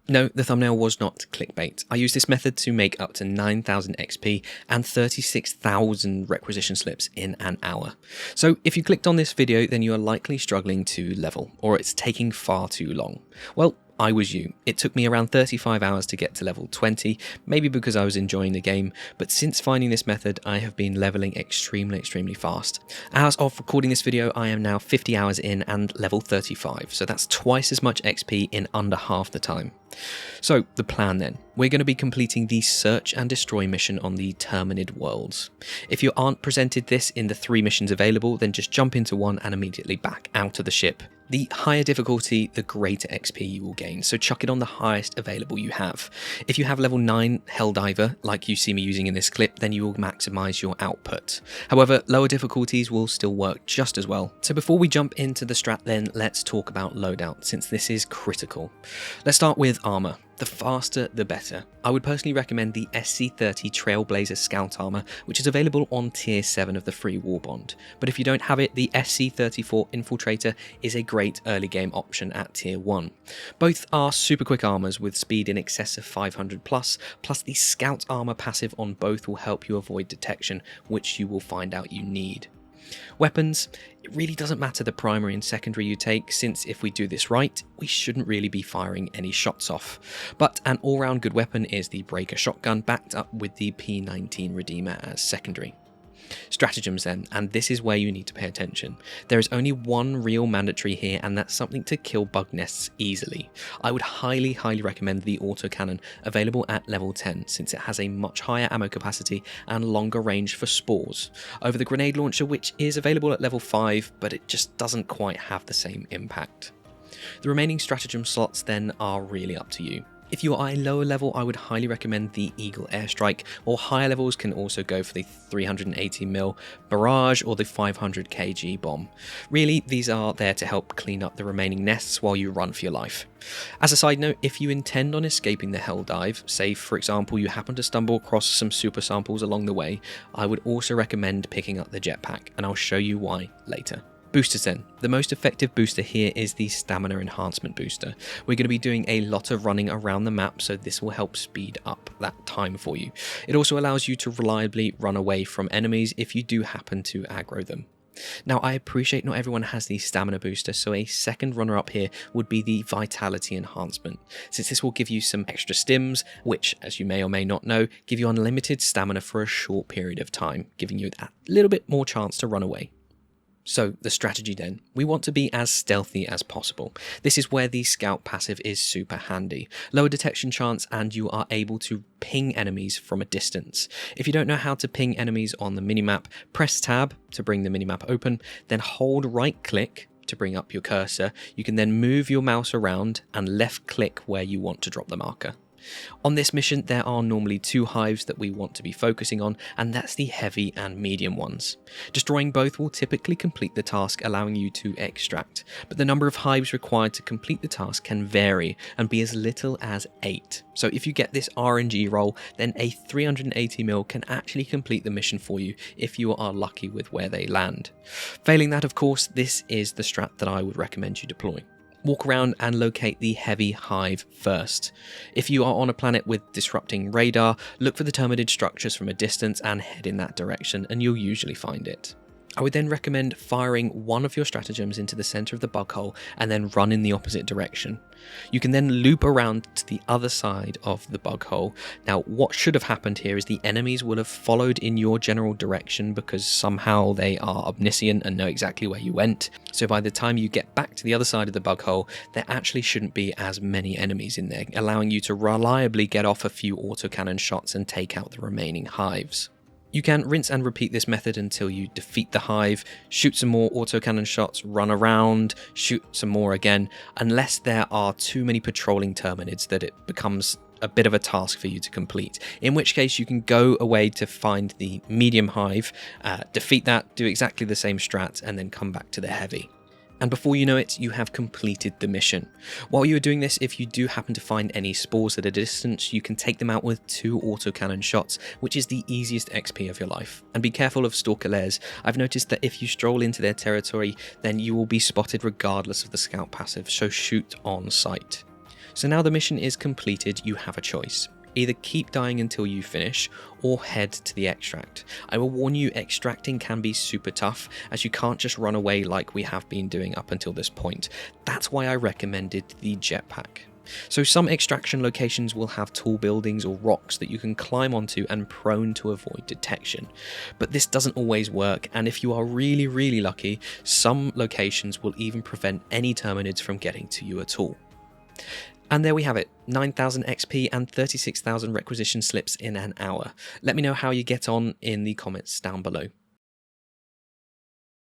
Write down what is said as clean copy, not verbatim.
No, the thumbnail was not clickbait. I used this method to make up to 9,000 XP and 36,000 requisition slips in an hour. So if you clicked on this video, then you are likely struggling to level, or it's taking far too long. Well, I was you. It took me around 35 hours to get to level 20, maybe because I was enjoying the game, but since finding this method, I have been leveling extremely fast. As of recording this video, I am now 50 hours in and level 35, so that's twice as much XP in under half the time. So the plan then, we're going to be completing the search and destroy mission on the Terminid worlds. If you aren't presented this in the 3 missions available, then just jump into one and immediately back out of the ship. The higher difficulty, the greater XP you will gain, so chuck it on the highest available you have. If you have level 9 Helldiver, like you see me using in this clip, then you will maximise your output. However, lower difficulties will still work just as well. So before we jump into the strat then, let's talk about loadout, since this is critical. Let's start with armour. The faster the better. I would personally recommend the SC30 Trailblazer Scout Armour, which is available on tier 7 of the free Warbond. But if you don't have it, the SC34 Infiltrator is a great early game option at tier 1. Both are super quick armours with speed in excess of 500 plus the Scout Armour passive on both will help you avoid detection, which you will find out you need. Weapons, it really doesn't matter the primary and secondary you take, since if we do this right, we shouldn't really be firing any shots off. But an all-round good weapon is the Breaker Shotgun, backed up with the P19 Redeemer as secondary. Stratagems then, and this is where you need to pay attention. There is only one real mandatory here, and that's something to kill bug nests easily. I would highly recommend the autocannon, available at level 10, since it has a much higher ammo capacity and longer range for spores, over the grenade launcher, which is available at level 5, but it just doesn't quite have the same impact. The remaining stratagem slots then are really up to you. If you are a lower level, I would highly recommend the Eagle Airstrike, or higher levels can also go for the 380mm Barrage or the 500 kg bomb. Really, these are there to help clean up the remaining nests while you run for your life. As a side note, if you intend on escaping the Hell Dive, say for example you happen to stumble across some super samples along the way, I would also recommend picking up the jetpack, and I'll show you why later. Boosters then. The most effective booster here is the Stamina Enhancement Booster. We're going to be doing a lot of running around the map, so this will help speed up that time for you. It also allows you to reliably run away from enemies if you do happen to aggro them. Now, I appreciate not everyone has the Stamina Booster, so a second runner-up here would be the Vitality Enhancement, since this will give you some extra stims, which, as you may or may not know, give you unlimited stamina for a short period of time, giving you that little bit more chance to run away. So, the strategy then. We want to be as stealthy as possible. This is where the Scout passive is super handy. Lower detection chance, and you are able to ping enemies from a distance. If you don't know how to ping enemies on the minimap, press tab to bring the minimap open, then hold right click to bring up your cursor. You can then move your mouse around and left click where you want to drop the marker. On this mission, there are normally 2 hives that we want to be focusing on, and that's the heavy and medium ones. Destroying both will typically complete the task, allowing you to extract, but the number of hives required to complete the task can vary and be as little as 8. So if you get this RNG roll, then a 380mm can actually complete the mission for you if you are lucky with where they land. Failing that, of course, this is the strat that I would recommend you deploy. Walk around and locate the heavy hive first. If you are on a planet with disrupting radar, look for the terminid structures from a distance and head in that direction, and you'll usually find it. I would then recommend firing one of your stratagems into the center of the bug hole and then run in the opposite direction. You can then loop around to the other side of the bug hole. Now, what should have happened here is the enemies will have followed in your general direction because somehow they are omniscient and know exactly where you went. So by the time you get back to the other side of the bug hole, there actually shouldn't be as many enemies in there, allowing you to reliably get off a few autocannon shots and take out the remaining hives. You can rinse and repeat this method until you defeat the hive, shoot some more autocannon shots, run around, shoot some more again, unless there are too many patrolling terminids that it becomes a bit of a task for you to complete, in which case you can go away to find the medium hive, defeat that, do exactly the same strat, and then come back to the heavy. And before you know it, you have completed the mission. While you are doing this, if you do happen to find any spores at a distance, you can take them out with 2 autocannon shots, which is the easiest XP of your life. And be careful of stalker lairs. I've noticed that if you stroll into their territory, then you will be spotted regardless of the scout passive, so shoot on sight. So now the mission is completed, you have a choice. Either keep dying until you finish, or head to the extract. I will warn you, extracting can be super tough, as you can't just run away like we have been doing up until this point. That's why I recommended the jetpack. So some extraction locations will have tall buildings or rocks that you can climb onto and prone to avoid detection. But this doesn't always work, and if you are really lucky, some locations will even prevent any terminids from getting to you at all. And there we have it, 9,000 XP and 36,000 requisition slips in an hour. Let me know how you get on in the comments down below.